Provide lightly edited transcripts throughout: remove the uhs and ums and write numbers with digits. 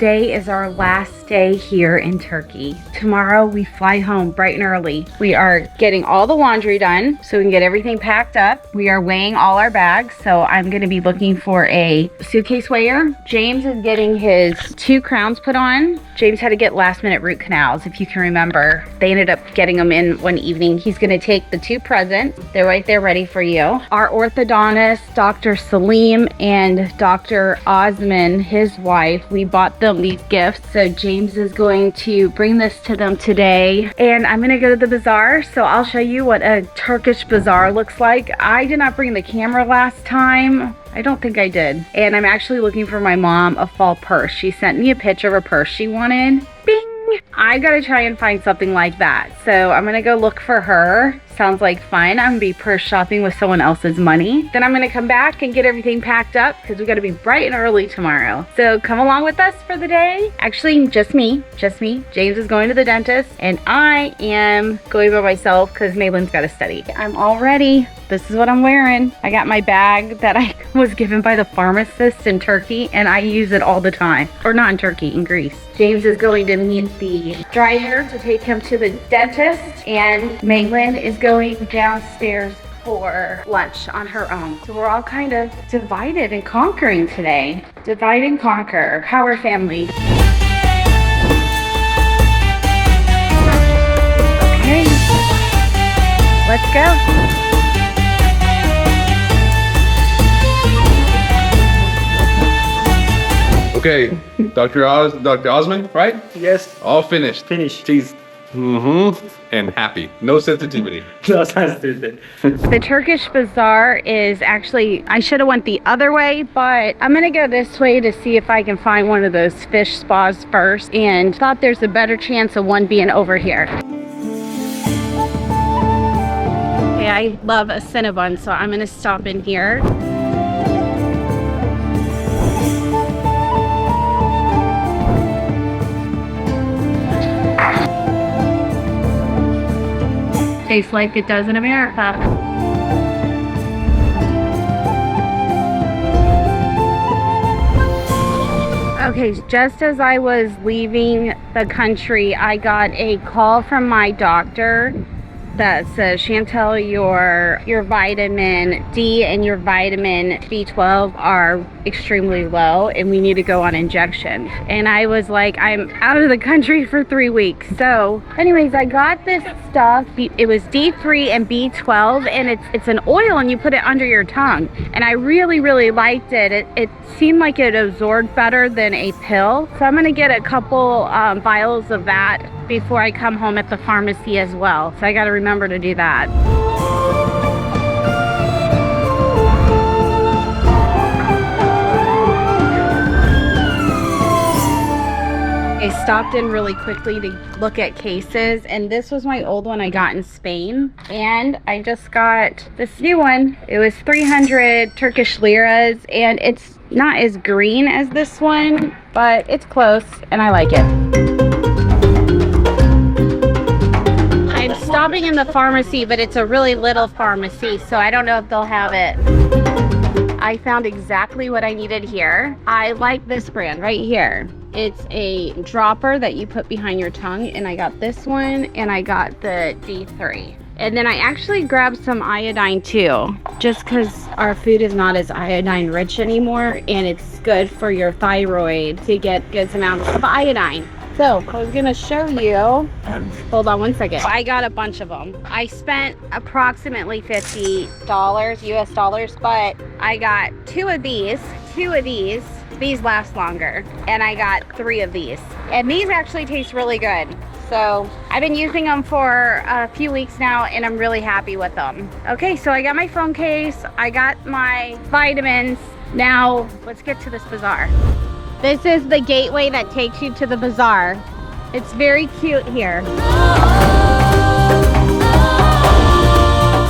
today is our last day here in Turkey. Tomorrow we fly home bright and early. We are getting all the laundry done so we can get everything packed up. We are weighing all our bags, so I'm going to be looking for a suitcase weigher. James is getting his 2 crowns put on. James had to get last minute root canals, if you can remember. They ended up getting them in one evening. He's going to take the 2 presents. They're right there ready for you. Our orthodontist, Dr. Salim and Dr. Osman, his wife, we bought them these gifts. So James is going to bring this to them today. And I'm going to go to the bazaar. So I'll show you what a Turkish bazaar looks like. I did not bring the camera last time. I don't think I did. And I'm actually looking for my mom a fall purse. She sent me a picture of a purse she wanted. Bing! I gotta try and find something like that. So I'm gonna go look for her. Sounds like fun. I'm gonna be purse shopping with someone else's money. Then I'm gonna come back and get everything packed up because we gotta be bright and early tomorrow. So come along with us for the day. Actually, just me. James is going to the dentist and I am going by myself because Maitland's gotta study. I'm all ready. This is what I'm wearing. I got my bag that I was given by the pharmacist in Turkey and I use it all the time. Or not in Turkey, in Greece. James is going to meet the driver to take him to the dentist and Maitland is going downstairs for lunch on her own. So we're all kind of divided and conquering today. Divide and conquer. How are family? Okay. Let's go. Okay, Dr. Osman, right? Yes. All finished. Finished. She's and happy. No sensitivity. No sensitivity. The Turkish Bazaar is actually, I should have went the other way, but I'm gonna go this way to see if I can find one of those fish spas first and thought there's a better chance of one being over here. Okay, I love a Cinnabon, so I'm gonna stop in here. Tastes like it does in America. Okay, just as I was leaving the country, I got a call from my doctor that says, Chantel, your vitamin D and your vitamin B12 are extremely low and we need to go on injection. And I was like, I'm out of the country for 3 weeks. So anyways, I got this stuff. It was D3 and B12 and it's an oil and you put it under your tongue. And I really, really liked it. It seemed like it absorbed better than a pill. So I'm gonna get a couple vials of that before I come home at the pharmacy as well. So I gotta remember to do that. I stopped in really quickly to look at cases, and this was my old one I got in Spain, and I just got this new one. It was 300 Turkish liras, and it's not as green as this one, but it's close, and I like it. I'm stopping in the pharmacy, but it's a really little pharmacy, so I don't know if they'll have it. I found exactly what I needed here. I like this brand right here. It's a dropper that you put behind your tongue, and I got this one, and I got the D3. And then I actually grabbed some iodine too, just because our food is not as iodine rich anymore, and it's good for your thyroid to get good amounts of iodine. So I was gonna show you, hold on one second. I got a bunch of them. I spent approximately $50 US dollars, but I got 2 of these. These last longer, and I got 3 of these, and these actually taste really good. So I've been using them for a few weeks now and I'm really happy with them. Okay, so I got my phone case, I got my vitamins. Now let's get to this bazaar. This is the gateway that takes you to the bazaar. It's very cute here.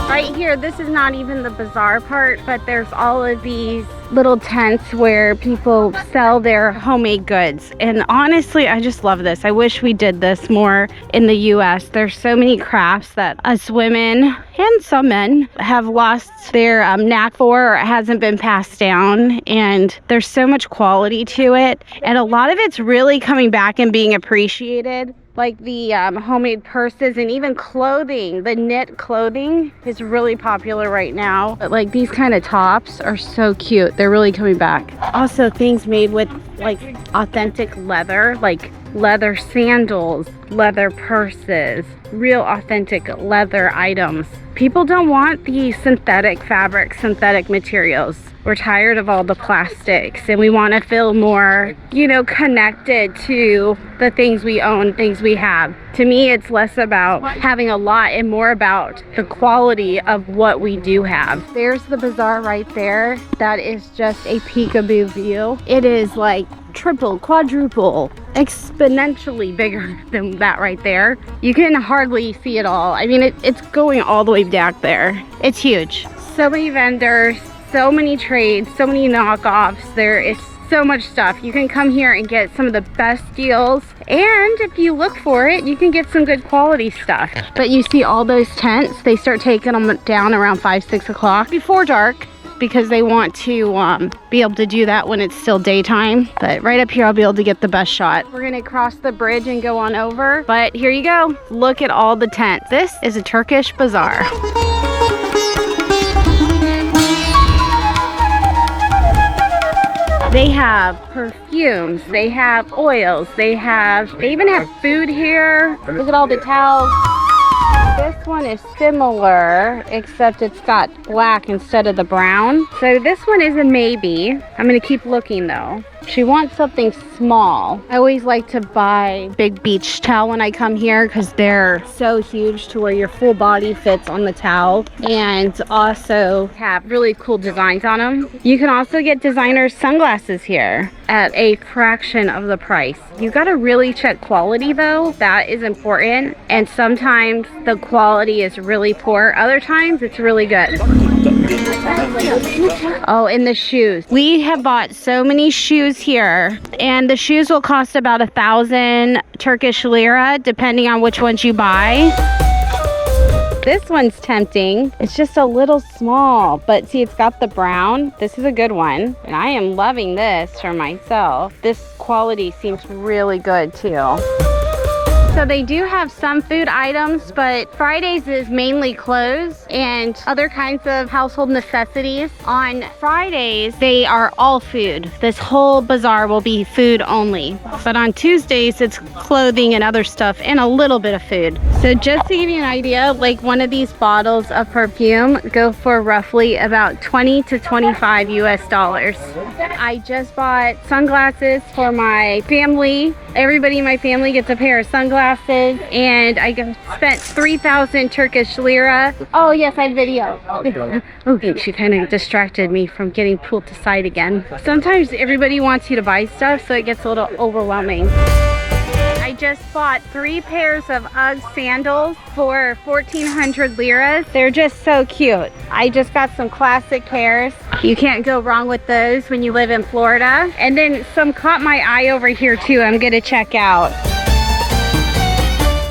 Right here, this is not even the bazaar part, but there's all of these little tents where people sell their homemade goods. And honestly, I just love this. I wish we did this more in the US. There's so many crafts that us women and some men have lost their knack for, or it hasn't been passed down. And there's so much quality to it. And a lot of it's really coming back and being appreciated. Like the homemade purses and even clothing. The knit clothing is really popular right now. But like these kind of tops are so cute. They're really coming back. Also things made with like authentic leather, like leather sandals, leather purses, real authentic leather items. People don't want the synthetic fabric, synthetic materials. We're tired of all the plastics and we want to feel more, you know, connected to the things we own, things we have. To me, it's less about having a lot and more about the quality of what we do have. There's the bazaar right there. That is just a peekaboo view. It is like triple, quadruple, exponentially bigger than that right there. You can hardly see it all. I mean, it's going all the way back there. It's huge. So many vendors, so many trades, so many knockoffs. There is so much stuff. You can come here and get some of the best deals, and if you look for it, you can get some good quality stuff. But you see all those tents, they start taking them down around 5, 6 o'clock before dark, because they want to be able to do that when it's still daytime. But right up here, I'll be able to get the best shot. We're gonna cross the bridge and go on over, but here you go. Look at all the tents. This is a Turkish bazaar. They have perfumes, they have oils, they even have food here. Look at all the towels. This one is similar, except it's got black instead of the brown. So this one is a maybe. I'm gonna keep looking though. She wants something small. I always like to buy big beach towel when I come here because they're so huge to where your full body fits on the towel, and also have really cool designs on them. You can also get designer sunglasses here at a fraction of the price. You gotta really check quality though. That is important. And sometimes the quality is really poor. Other times it's really good. Oh, and the shoes. We have bought so many shoes here, and the shoes will cost about 1,000 Turkish lira depending on which ones you buy. This one's tempting. It's just a little small, but see, it's got the brown. This is a good one, and I am loving this for myself. This quality seems really good too. So they do have some food items, but Fridays is mainly clothes and other kinds of household necessities. On Fridays, they are all food. This whole bazaar will be food only. But on Tuesdays, it's clothing and other stuff and a little bit of food. So just to give you an idea, like one of these bottles of perfume go for roughly about 20 to 25 US dollars. I just bought sunglasses for my family. Everybody in my family gets a pair of sunglasses, and I spent 3,000 Turkish lira. Oh yes, I video. Oh, she kind of distracted me from getting pulled aside again. Sometimes everybody wants you to buy stuff, so it gets a little overwhelming. I just bought 3 pairs of UGG sandals for 1,400 liras. They're just so cute. I just got some classic pairs. You can't go wrong with those when you live in Florida. And then some caught my eye over here too. I'm gonna check out.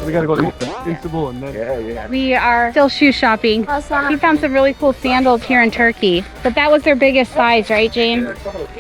We gotta go to Cinnabon and then... We are still shoe shopping. We found some really cool sandals here in Turkey. But that was their biggest size, right, James?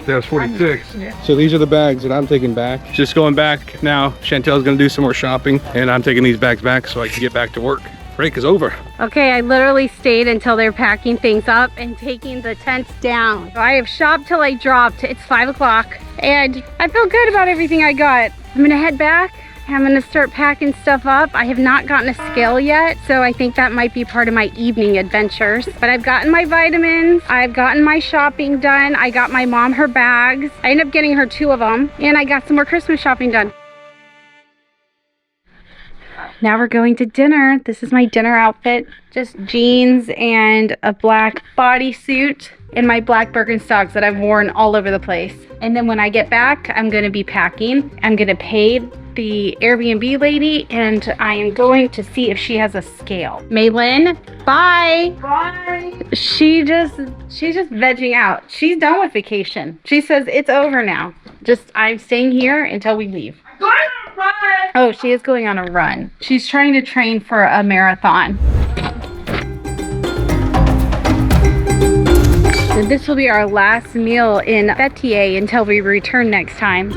There's 46. So these are the bags that I'm taking back. Just going back now. Chantel's gonna do some more shopping, and I'm taking these bags back so I can get back to work. Break is over. Okay, I literally stayed until they're packing things up and taking the tents down. So I have shopped till I dropped. It's 5 o'clock, and I feel good about everything I got. I'm gonna head back. I'm gonna start packing stuff up. I have not gotten a scale yet, so I think that might be part of my evening adventures. But I've gotten my vitamins, I've gotten my shopping done, I got my mom her bags. I ended up getting her 2 of them, and I got some more Christmas shopping done. Now we're going to dinner. This is my dinner outfit. Just jeans and a black bodysuit and my black Birkenstocks that I've worn all over the place. And then when I get back, I'm gonna be packing. I'm gonna pay the Airbnb lady, and I am going to see if she has a scale. Maylin, bye. Bye. She's just vegging out. She's done with vacation. She says it's over now. I'm staying here until we leave. Going on a run. Oh, she is going on a run. She's trying to train for a marathon. So this will be our last meal in Fethiye until we return next time.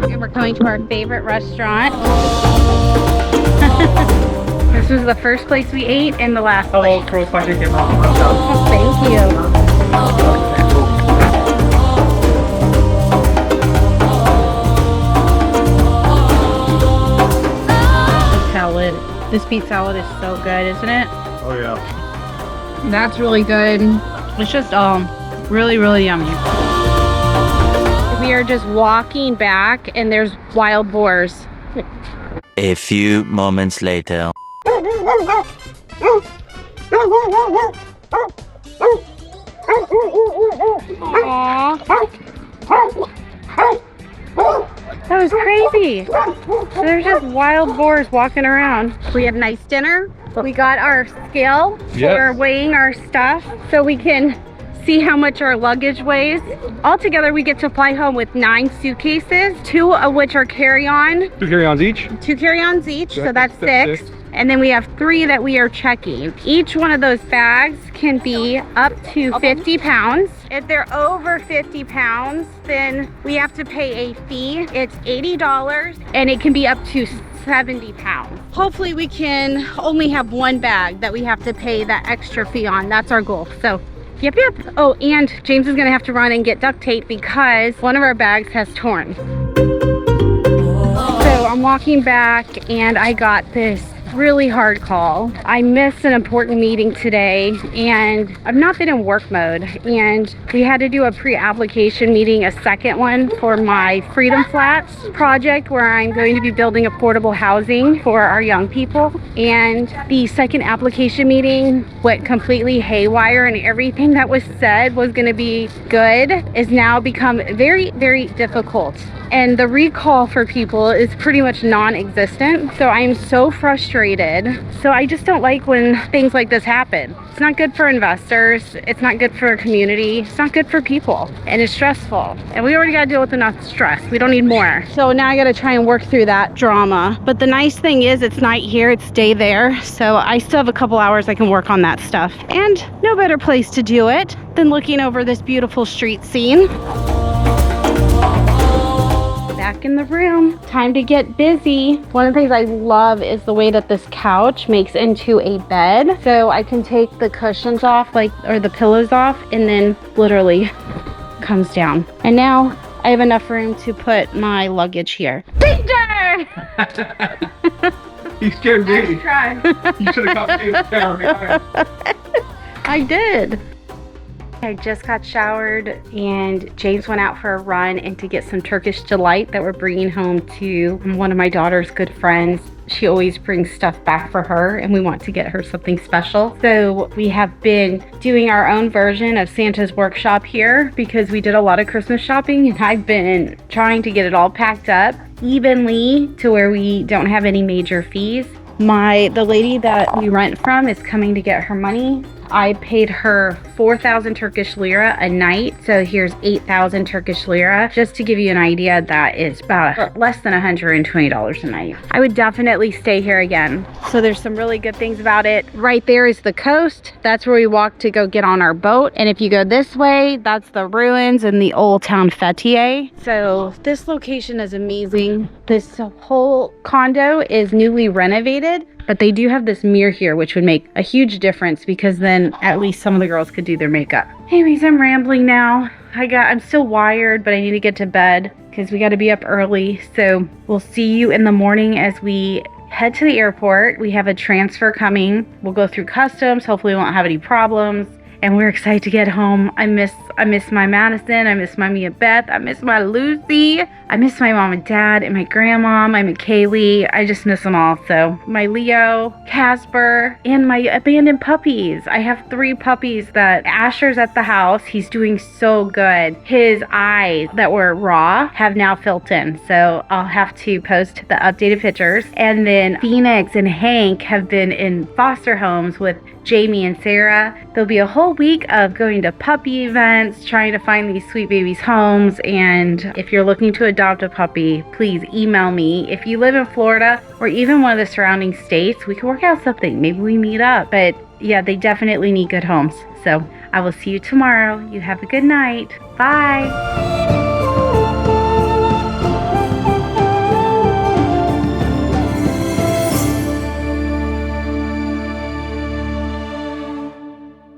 And we're going to our favorite restaurant. This was the first place we ate and the last place. Hello, Thank you. Salad. This beet salad is so good, isn't it? Oh yeah. That's really good. It's just really, really yummy. We are just walking back and there's wild boars. A few moments later. That was crazy. So there's just wild boars walking around. We had a nice dinner. We got our scale for weighing our stuff so we can see how much our luggage weighs. Altogether, we get to fly home with 9 suitcases, 2 of which are carry-on. 2 carry-ons each? 2 carry-ons each, so that's That's 6. And then we have 3 that we are checking. Each one of those bags can be up to 50 pounds. If they're over 50 pounds, then we have to pay a fee. It's $80 and it can be up to 70 pounds. Hopefully we can only have 1 bag that we have to pay that extra fee on. That's our goal. So yep. Oh, and James is gonna have to run and get duct tape because one of our bags has torn. So I'm walking back and I got this really hard call. I missed an important meeting today and I've not been in work mode, and we had to do a pre-application meeting, a second one for my Freedom Flats project where I'm going to be building affordable housing for our young people. And the second application meeting went completely haywire, and everything that was said was going to be good is now become very, very difficult. And the recall for people is pretty much non-existent. So I'm so frustrated. So I just don't like when things like this happen. It's not good for investors. It's not good for a community. It's not good for people. And it's stressful. And we already got to deal with enough stress. We don't need more. So now I got to try and work through that drama. But the nice thing is it's night here. It's day there. So I still have a couple hours I can work on that stuff. And no better place to do it than looking over this beautiful street scene. Back in the room, time to get busy. One of the things I love is the way that this couch makes into a bed. So I can take the cushions off, or the pillows off, and then literally comes down. And now I have enough room to put my luggage here. Danger! You scared me. Nice try. You should have caught me in the camera. I did. I just got showered and James went out for a run and to get some Turkish delight that we're bringing home to one of my daughter's good friends. She always brings stuff back for her and we want to get her something special. So we have been doing our own version of Santa's workshop here because we did a lot of Christmas shopping and I've been trying to get it all packed up evenly to where we don't have any major fees. The lady that we rent from is coming to get her money. I paid her 4,000 Turkish lira a night. So here's 8,000 Turkish lira. Just to give you an idea, that is about less than $120 a night. I would definitely stay here again. So there's some really good things about it. Right there is the coast. That's where we walk to go get on our boat. And if you go this way, that's the ruins in the old town Fethiye. So this location is amazing. This whole condo is newly renovated. But they do have this mirror here, which would make a huge difference because then at least some of the girls could do their makeup. Anyways, I'm rambling now. I'm still wired, but I need to get to bed because we got to be up early. So we'll see you in the morning as we head to the airport. We have a transfer coming. We'll go through customs. Hopefully we won't have any problems. and we're excited to get home. I miss my Madison. I miss my Mia Beth. I miss my Lucy. I miss my mom and dad and my grandma, my Kaylee. I just miss them all. So my Leo, Casper, and my abandoned puppies. I have 3 puppies that Asher's at the house. He's doing so good. His eyes that were raw have now filled in. So I'll have to post the updated pictures. And then Phoenix and Hank have been in foster homes with Jamie and Sarah. There'll be a whole week of going to puppy events, trying to find these sweet babies homes. And if you're looking to adopt a puppy, please email me. If you live in Florida or even one of the surrounding states, we can work out something. Maybe we meet up. But yeah, they definitely need good homes. So I will see you tomorrow. You have a good night. Bye.